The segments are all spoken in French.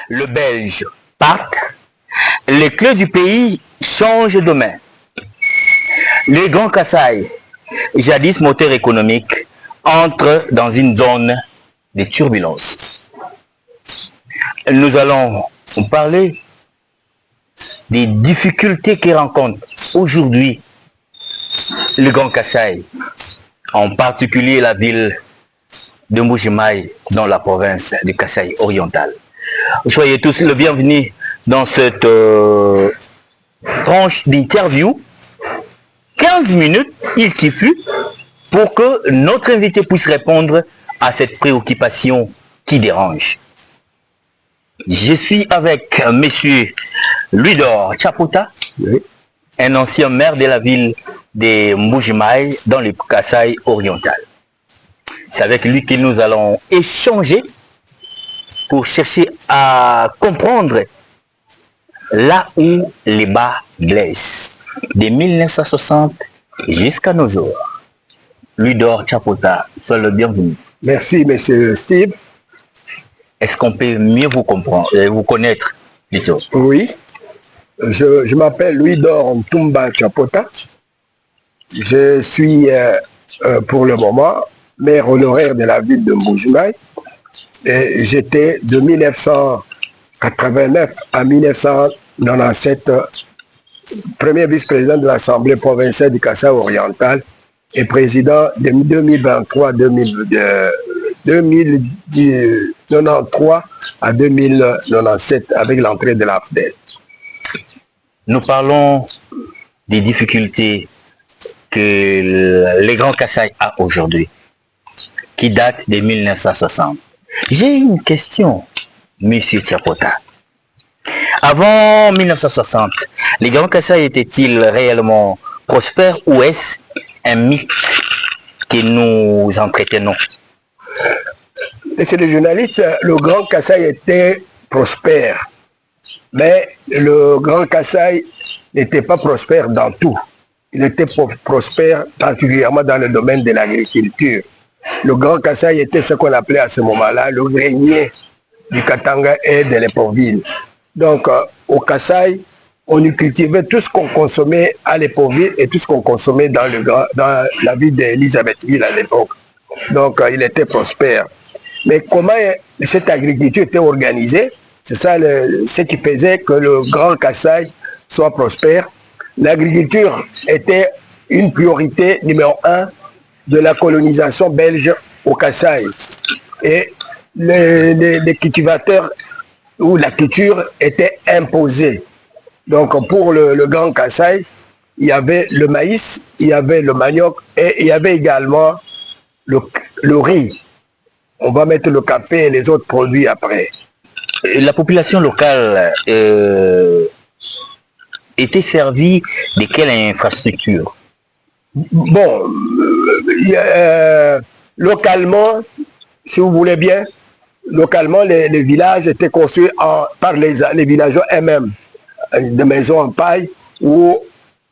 le Belge parte, les clés du pays changent de main. Le Grand Kasaï, jadis moteur économique, entre dans une zone de turbulence. Nous allons parler des difficultés que rencontre aujourd'hui le Grand Kasaï, en particulier la ville de Mbuji-Mayi dans la province du Kasaï oriental. Soyez tous le bienvenus dans cette tranche d'interview. 15 minutes, il suffit pour que notre invité puisse répondre à cette préoccupation qui dérange. Je suis avec monsieur Louis-Dor Chapota, un ancien maire de la ville de Mbuji-Mayi dans le Kasaï oriental. C'est avec lui que nous allons échanger pour chercher à comprendre là où les bas blessent, de 1960 jusqu'à nos jours. Louis-Dor Chapota, sois le bienvenu. Merci, monsieur Steve. Est-ce qu'on peut mieux vous comprendre, vous connaître plutôt? Oui, je m'appelle Louis-Dor Ntumba Chapota. Je suis pour le moment maire honoraire de la ville de Mbuji-Mayi. Et j'étais de 1989 à 1997 premier vice-président de l'Assemblée provinciale du Kasaï oriental et président de 2093 à 2097 avec l'entrée de l'AFDEL. Nous parlons des difficultés que les Grands Kasaï a aujourd'hui, qui datent de 1960. J'ai une question, monsieur Chapota. Avant 1960, les Grands Kasaï étaient-ils réellement prospères ou est-ce un mythe que nous entretenons? Monsieur le journaliste, le Grand Kasaï était prospère. Mais le Grand Kasaï n'était pas prospère dans tout. Il était prospère particulièrement dans le domaine de l'agriculture. Le Grand Kasaï était ce qu'on appelait à ce moment-là le grenier du Katanga et de l'Épauville. Donc au Kasaï, on y cultivait tout ce qu'on consommait à l'Épauville et tout ce qu'on consommait dans la ville d'Elisabethville à l'époque. Donc il était prospère. Mais comment cette agriculture était organisée, c'est ça ce qui faisait que le Grand Kasaï soit prospère. L'agriculture était une priorité numéro 1 de la colonisation belge au Kasaï. Et les cultivateurs ou la culture était imposée. Donc pour le Grand Kasaï, il y avait le maïs, il y avait le manioc et il y avait également le riz. On va mettre le café et les autres produits après. La population locale était servie de quelle infrastructure? Bon, localement, si vous voulez bien, localement, les villages étaient construits par les villageois eux-mêmes, des maisons en paille ou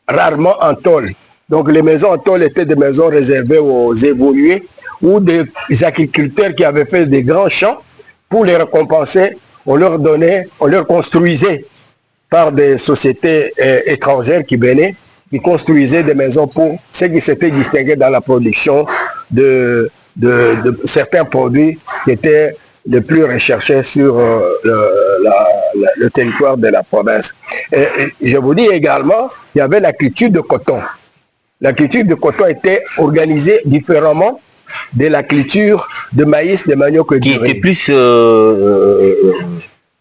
rarement en tôle. Donc les maisons en tôle étaient des maisons réservées aux évolués ou des agriculteurs qui avaient fait des grands champs. Pour les récompenser, on leur construisait par des sociétés étrangères qui venaient, qui construisaient des maisons pour ceux qui s'étaient distingués dans la production de certains produits qui étaient les plus recherchés sur le territoire de la province. Et je vous dis également, il y avait la culture de coton. La culture de coton était organisée différemment de la culture de maïs, de manioc et du riz. Qui était plus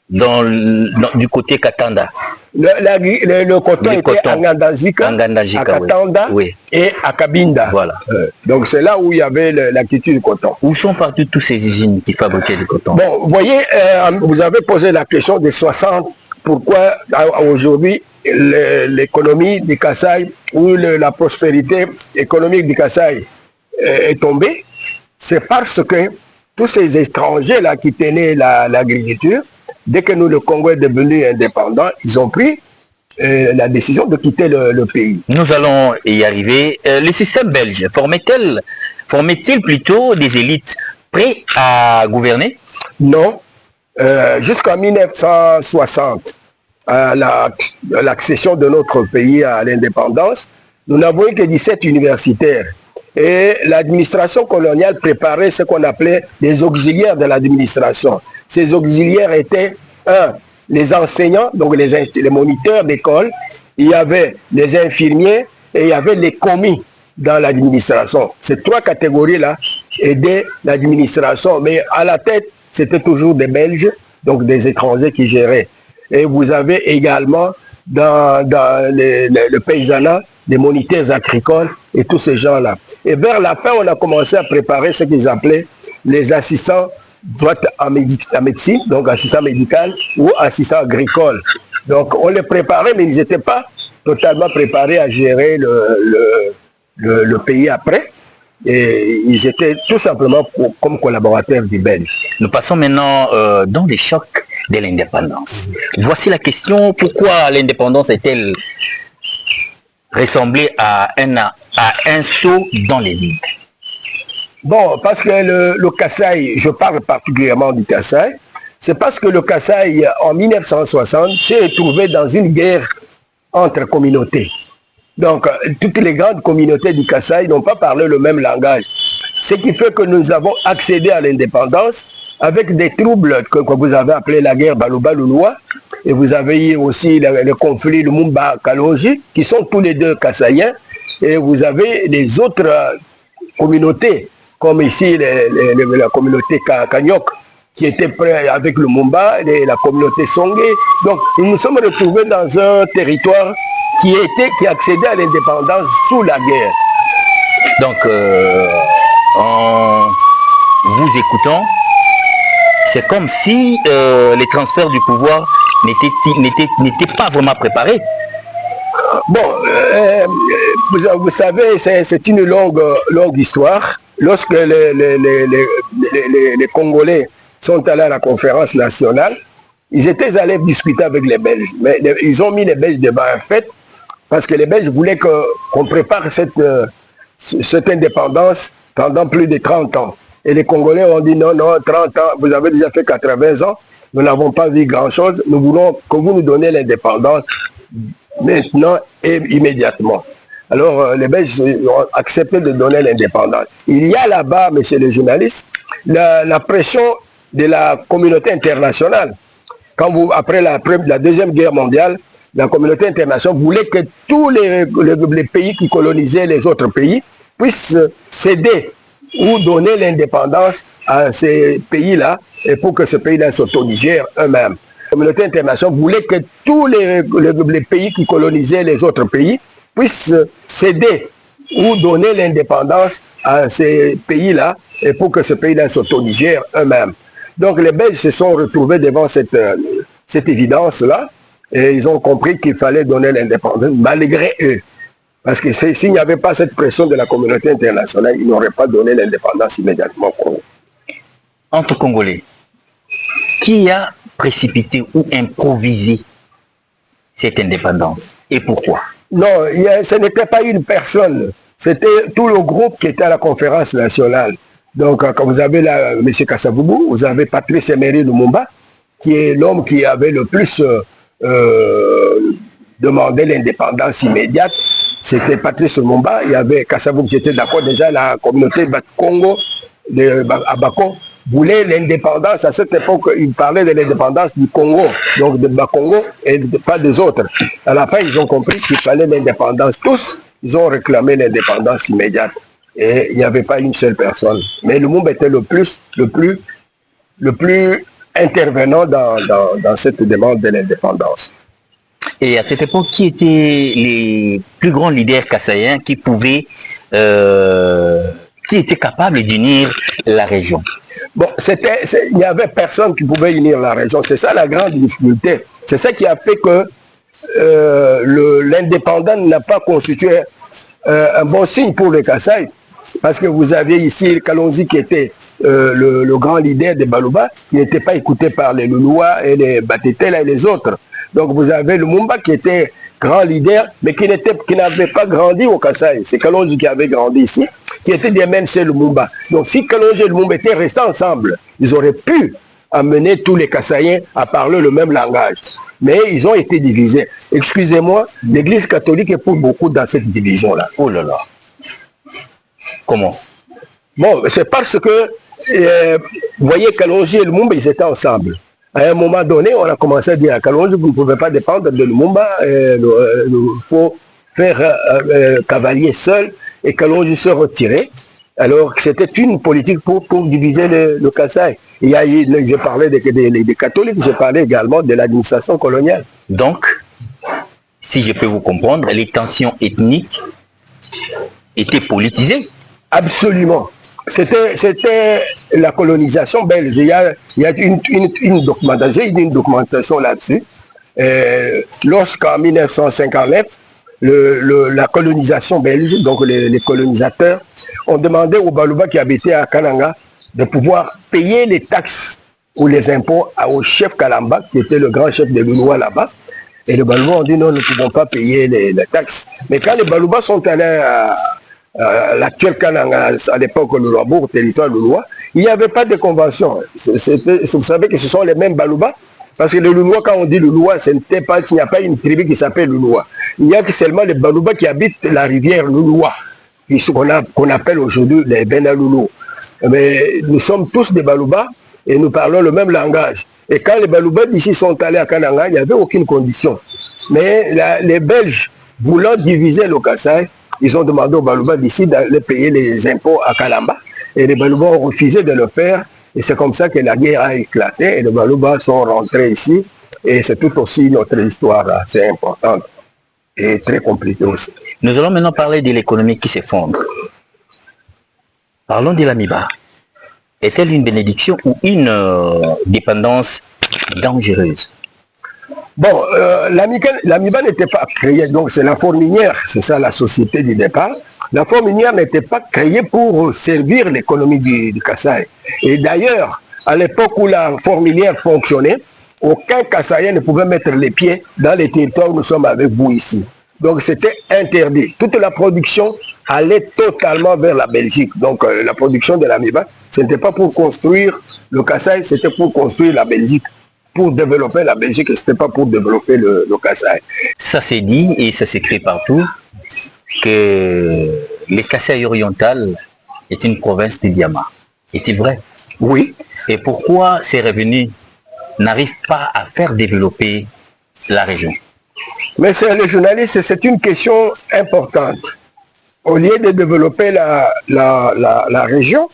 du côté Katanda. Le coton était à Ngandazika, à Katanda, oui, et à Kabinda. Voilà. Donc c'est là où il y avait la culture du coton. Où sont partis tous ces usines qui fabriquaient du coton? Bon, vous voyez, vous avez posé la question des 60. Pourquoi aujourd'hui l'économie du Kasaï ou la prospérité économique du Kasaï est tombée? C'est parce que tous ces étrangers-là qui tenaient l'agriculture, dès que le Congo est devenu indépendant, ils ont pris la décision de quitter le pays. Nous allons y arriver. Le système belge formait-il plutôt des élites prêtes à gouverner? Non. Jusqu'en 1960, à l'accession de notre pays à l'indépendance, nous n'avons eu que 17 universitaires. Et l'administration coloniale préparait ce qu'on appelait les auxiliaires de l'administration. Ces auxiliaires étaient, les enseignants, donc les moniteurs d'école, il y avait les infirmiers et il y avait les commis dans l'administration. Ces trois catégories-là aidaient l'administration, mais à la tête, c'était toujours des Belges, donc des étrangers qui géraient. Et vous avez également dans le paysanat des moniteurs agricoles et tous ces gens-là. Et vers la fin, on a commencé à préparer ce qu'ils appelaient les assistants en médecine, donc assistants médicaux ou assistants agricoles. Donc on les préparait, mais ils n'étaient pas totalement préparés à gérer le pays après. Et ils étaient tout simplement comme collaborateurs du Belge. Nous passons maintenant dans les chocs de l'indépendance. Voici la question, pourquoi l'indépendance est-elle ressemblée à un saut dans les vides? Bon, parce que le Kasaï, je parle particulièrement du Kasaï, c'est parce que le Kasaï, en 1960, s'est retrouvé dans une guerre entre communautés. Donc, toutes les grandes communautés du Kasaï n'ont pas parlé le même langage. Ce qui fait que nous avons accédé à l'indépendance avec des troubles que vous avez appelés la guerre Baluba-Louloua, et vous avez eu aussi le conflit Lumumba-Kalonji, qui sont tous les deux Kasaïens, et vous avez les autres communautés, comme ici la communauté Kanyok, qui était près avec le Lumumba, et la communauté Songé. Donc, nous nous sommes retrouvés dans un territoire qui accédait à l'indépendance sous la guerre. Donc, en vous écoutant, c'est comme si les transferts du pouvoir n'étaient pas vraiment préparés. Bon, vous savez, c'est une longue histoire. Lorsque les Congolais sont allés à la conférence nationale, ils étaient allés discuter avec les Belges. Mais ils ont mis les Belges devant un fait, parce que les Belges voulaient qu'on prépare cette indépendance pendant plus de 30 ans. Et les Congolais ont dit non, 30 ans, vous avez déjà fait 80 ans, nous n'avons pas vu grand-chose, nous voulons que vous nous donnez l'indépendance maintenant et immédiatement. Alors les Belges ont accepté de donner l'indépendance. Il y a là-bas, monsieur le journaliste, la pression de la communauté internationale. Après la Deuxième Guerre mondiale, la communauté internationale voulait que tous les pays qui colonisaient les autres pays puissent céder ou donner l'indépendance à ces pays-là, et pour que ces pays-là s'autodigèrent eux-mêmes. La communauté internationale voulait que tous les pays qui colonisaient les autres pays puissent céder ou donner l'indépendance à ces pays-là, et pour que ces pays-là s'autodigèrent eux-mêmes. Donc les Belges se sont retrouvés devant cette évidence-là, et ils ont compris qu'il fallait donner l'indépendance malgré eux. Parce que s'il n'y avait pas cette pression de la communauté internationale, ils n'auraient pas donné l'indépendance immédiatement au Congo. Entre Congolais, qui a précipité ou improvisé cette indépendance et pourquoi? Non, ce n'était pas une personne, c'était tout le groupe qui était à la conférence nationale. Donc, quand vous avez là M. Kasavubu, vous avez Patrice Emery Lumumba, qui est l'homme qui avait le plus demandé l'indépendance immédiate. C'était Patrice Lumumba, il y avait Kasavubu qui était d'accord, déjà la communauté Congo à Bako voulait l'indépendance. À cette époque, il parlait de l'indépendance du Congo, donc de Bakongo et pas des autres. À la fin, ils ont compris qu'il fallait l'indépendance. Tous, ils ont réclamé l'indépendance immédiate. Et il n'y avait pas une seule personne. Mais Lumumba était le plus intervenant dans cette demande de l'indépendance. Et à cette époque, qui étaient les plus grands leaders kassaïens qui étaient capables d'unir la région? Bon, il n'y avait personne qui pouvait unir la région. C'est ça la grande difficulté. C'est ça qui a fait que l'indépendance n'a pas constitué un bon signe pour les Kasaï. Parce que vous aviez ici Kalonji qui était le grand leader de Baluba, qui n'était pas écouté par les Louloua et les Batetela et les autres. Donc vous avez le Lumumba qui était grand leader, mais qui n'avait pas grandi au Kasaï. C'est Kalonji qui avait grandi ici, qui était des MNC Lumumba. Donc si Kalonji et Lumumba étaient restés ensemble, ils auraient pu amené tous les Kassaïens à parler le même langage. Mais ils ont été divisés. Excusez-moi, l'Église catholique est pour beaucoup dans cette division-là. Oh là là. Comment? Bon, c'est parce que, vous voyez, Kalonji et Lumumba, ils étaient ensemble. À un moment donné, on a commencé à dire à Kalonji, vous ne pouvez pas dépendre de Lumumba, il faut faire cavalier seul, et Kalonji se retirer. Alors, c'était une politique pour diviser le Kasaï. J'ai parlé des catholiques, j'ai parlé également de l'administration coloniale. Donc, si je peux vous comprendre, les tensions ethniques étaient politisées. Absolument. C'était la colonisation belge. Il y a une documentation là-dessus. Lorsqu'en 1959, la colonisation belge, donc les colonisateurs, ont demandé aux Baluba qui habitaient à Kananga de pouvoir payer les taxes ou les impôts au chef Kalamba, qui était le grand chef des Loulois là-bas. Et les Baluba ont dit non, nous ne pouvons pas payer les taxes. Mais quand les Baluba sont allés à l'actuel Kananga, à l'époque le Louabourg, territoire Loulois, il n'y avait pas de convention. Vous savez que ce sont les mêmes Baluba. Parce que le Loulois, quand on dit Loulois, il n'y a pas une tribu qui s'appelle Loulois. Il n'y a que seulement les Baluba qui habitent la rivière Loulois, qu'on appelle aujourd'hui les Benaloulou. Mais nous sommes tous des Baluba et nous parlons le même langage. Et quand les Baluba d'ici sont allés à Kananga, il n'y avait aucune condition. Mais les Belges, voulant diviser le Kasaï, ils ont demandé aux Baluba d'ici d'aller payer les impôts à Kalamba. Et les Baluba ont refusé de le faire. Et c'est comme ça que la guerre a éclaté et les Baluba sont rentrés ici. Et c'est tout aussi notre histoire assez importante et très compliquée aussi. Nous allons maintenant parler de l'économie qui s'effondre. Parlons de l'Amiba. Est-elle une bénédiction ou une dépendance dangereuse? Bon, l'Amiba n'était pas créée, donc c'est la fourmilière, c'est ça la société du départ. La fourmilière n'était pas créée pour servir l'économie du Kasaï. Et d'ailleurs, à l'époque où la fourmilière fonctionnait, aucun Kassaïen ne pouvait mettre les pieds dans les territoires où nous sommes avec vous ici. Donc c'était interdit. Toute la production allait totalement vers la Belgique. Donc la production de l'Amiba, ce n'était pas pour construire le Kasaï, c'était pour construire la Belgique. Pour développer la Belgique, ce n'était pas pour développer le Kasaï. Ça s'est dit et ça s'écrit partout que le Kasaï oriental est une province de diamants. Est-il vrai? Oui. Et pourquoi ces revenus n'arrivent pas à faire développer la région? Mais les journalistes, c'est une question importante. Au lieu de développer la région,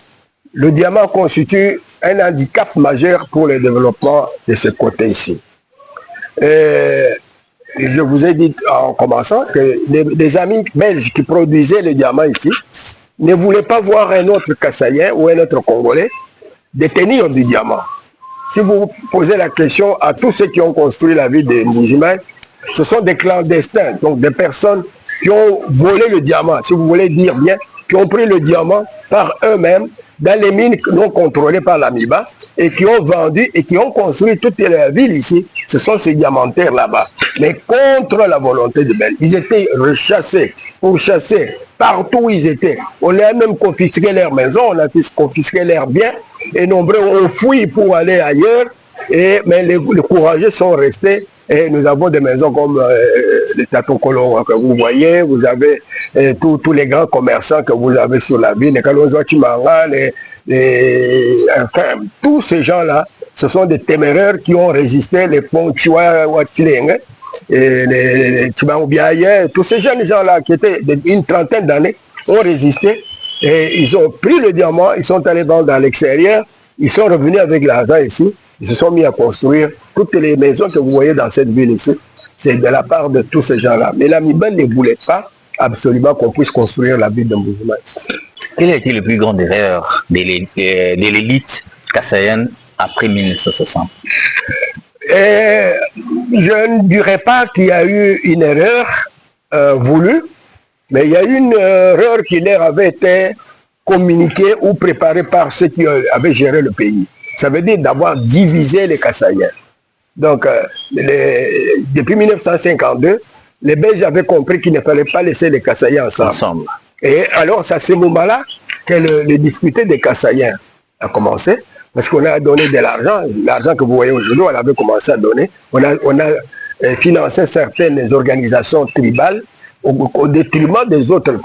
le diamant constitue un handicap majeur pour le développement de ce côté ici. Je vous ai dit en commençant que les amis belges qui produisaient le diamant ici ne voulaient pas voir un autre Kassaïen ou un autre Congolais détenir du diamant. Si vous posez la question à tous ceux qui ont construit la ville de Mbujimayi, ce sont des clandestins, donc des personnes qui ont volé le diamant, si vous voulez dire bien, qui ont pris le diamant par eux-mêmes dans les mines non contrôlées par l'Amiba et qui ont vendu et qui ont construit toute la ville ici. Ce sont ces diamantaires là-bas. Mais contre la volonté de Belge. Ils étaient rechassés, pourchassés, partout où ils étaient. On a même confisqué leurs maisons, on a confisqué leurs biens et nombreux ont fui pour aller ailleurs. Mais les courageux sont restés. Et nous avons des maisons comme les Tatokolo que vous voyez, vous avez tous les grands commerçants que vous avez sur la ville, les Kalonzo Chimanga, enfin, tous ces gens-là, ce sont des téméraires qui ont résisté, les Ponchua Watleng, les Chimangbiaye, tous ces jeunes gens-là qui étaient d'une trentaine d'années ont résisté et ils ont pris le diamant, ils sont allés vendre dans l'extérieur, ils sont revenus avec l'argent ici. Ils se sont mis à construire toutes les maisons que vous voyez dans cette ville ici. C'est de la part de tous ces gens-là. Mais l'Amiba ne voulait pas absolument qu'on puisse construire la ville de Mbujimayi. Quelle a été la plus grande erreur de l'élite kassaïenne après 1960? Je ne dirais pas qu'il y a eu une erreur voulue, mais il y a eu une erreur qui leur avait été communiquée ou préparée par ceux qui avaient géré le pays. Ça veut dire d'avoir divisé les Kassaïens. Donc, depuis 1952, les Belges avaient compris qu'il ne fallait pas laisser les Kassaïens ensemble. Et alors, c'est à ce moment-là que les difficultés des Kassaïens a commencé. parce qu'on a donné de l'argent. L'argent que vous voyez aujourd'hui, on avait commencé à donner. On a financé certaines organisations tribales au détriment des autres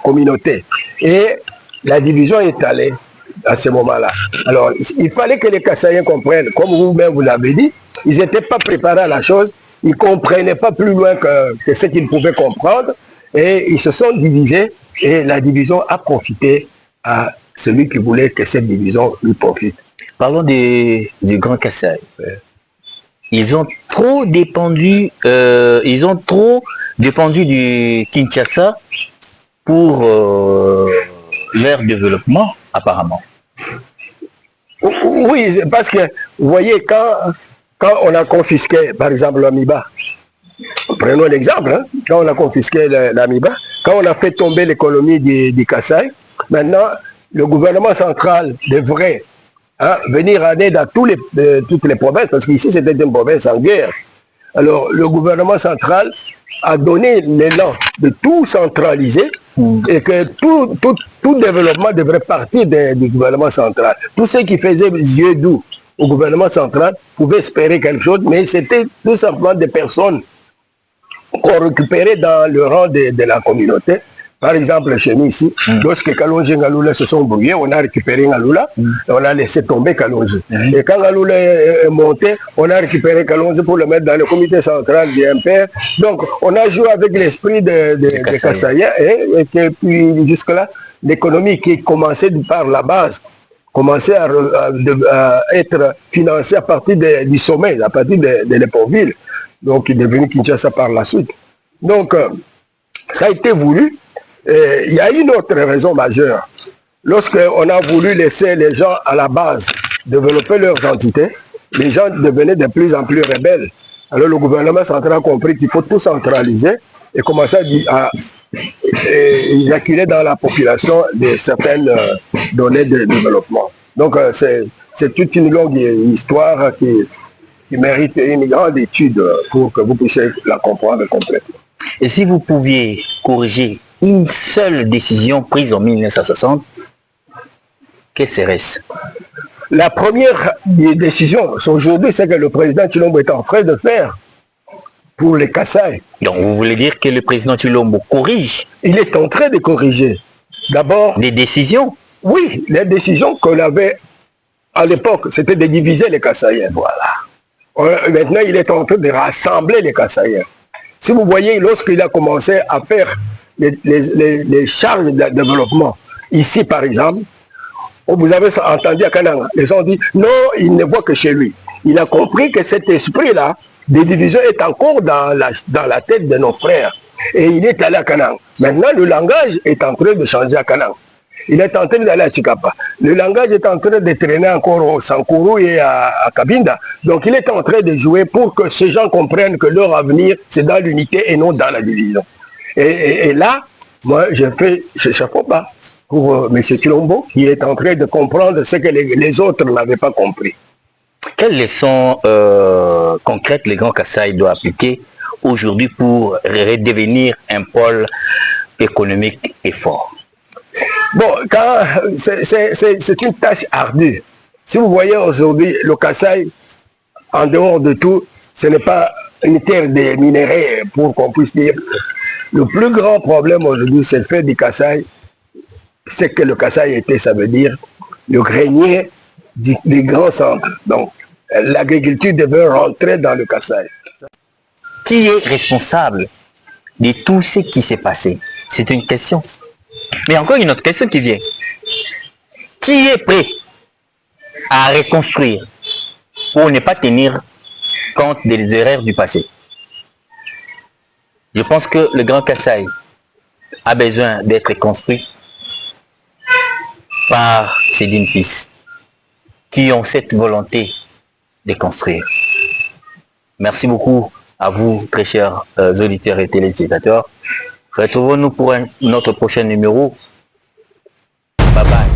communautés. Et la division est allée à ce moment-là. Alors, il fallait que les Kassaïens comprennent, comme vous-même vous l'avez dit, ils n'étaient pas préparés à la chose, ils ne comprenaient pas plus loin que ce qu'ils pouvaient comprendre, et ils se sont divisés, et la division a profité à celui qui voulait que cette division lui profite. Parlons du Grand Kassai. Ils ont trop dépendu, du Kinshasa pour leur développement, apparemment. Oui, parce que, vous voyez, quand on a confisqué, par exemple, l'Amiba, prenons l'exemple, hein, quand on a confisqué l'Amiba, quand on a fait tomber l'économie du Kassai, maintenant, le gouvernement central devrait venir en aide à toutes les provinces, parce qu'ici, c'était une province en guerre. Alors, le gouvernement central a donné l'élan de tout centraliser et que tout développement devrait partir du gouvernement central. Tous ceux qui faisaient yeux doux au gouvernement central pouvaient espérer quelque chose, mais c'était tout simplement des personnes qu'on récupérait dans le rang de la communauté. Par exemple, chez nous ici, lorsque Kalonji et Ngaloula se sont brouillés, on a récupéré Ngaloula, et on a laissé tomber Kalonji. Et quand Ngaloula est monté, on a récupéré Kalonji pour le mettre dans le comité central du MPR. Donc, on a joué avec l'esprit des Kassaïens, et puis jusque-là, l'économie qui commençait par la base, commençait à être financée à partir du sommet, à partir de l'Épauville. Donc, il est devenu Kinshasa par la suite. Donc, ça a été voulu. Il y a une autre raison majeure. Lorsqu'on a voulu laisser les gens à la base développer leurs entités, les gens devenaient de plus en plus rebelles. Alors le gouvernement central a compris qu'il faut tout centraliser et commencer à éjaculer dans la population de certaines données de développement. Donc c'est toute une longue histoire qui mérite une grande étude pour que vous puissiez la comprendre complètement. Et si vous pouviez corriger une seule décision prise en 1960, quelle serait-ce? La première décision aujourd'hui, c'est que le président Tshilombo est en train de faire pour les Kassai. Donc vous voulez dire que le président Tshilombo corrige? Il est en train de corriger. D'abord... Les décisions? Oui, les décisions qu'on avait à l'époque, c'était de diviser les Kassaïens. Voilà. Maintenant, il est en train de rassembler les Kassaïens. Si vous voyez, lorsqu'il a commencé à faire les charges de développement, ici par exemple, vous avez entendu à Kananga, les gens ont dit non, il ne voit que chez lui. Il a compris que cet esprit-là, des divisions, est encore dans la tête de nos frères. Et il est allé à Kananga. Maintenant, le langage est en train de changer à Kananga. Il est en train d'aller à Chikapa. Le langage est en train de traîner encore au Sankuru et à Kabinda. Donc il est en train de jouer pour que ces gens comprennent que leur avenir, c'est dans l'unité et non dans la division. Et là, moi, je fais ce chapeau bas pour M. Tshilombo, qui est en train de comprendre ce que les autres n'avaient pas compris. Quelles leçons concrètes les Grands Kassai doivent appliquer aujourd'hui pour redevenir un pôle économique et fort? Bon, c'est une tâche ardue. Si vous voyez aujourd'hui, le Kassai, en dehors de tout, ce n'est pas une terre de minerais pour qu'on puisse dire. Le plus grand problème aujourd'hui, c'est le fait du Kassai, c'est que le Kassai était, ça veut dire, le grenier des grands centres. Donc, l'agriculture devait rentrer dans le Kassai. Qui est responsable de tout ce qui s'est passé? C'est une question. Mais encore une autre question qui vient. Qui est prêt à reconstruire pour ne pas tenir compte des erreurs du passé? Je pense que le Grand Kassai a besoin d'être construit par ses dignes fils qui ont cette volonté de construire. Merci beaucoup à vous, très chers auditeurs et téléspectateurs. Retrouvons-nous pour notre prochain numéro. Bye bye.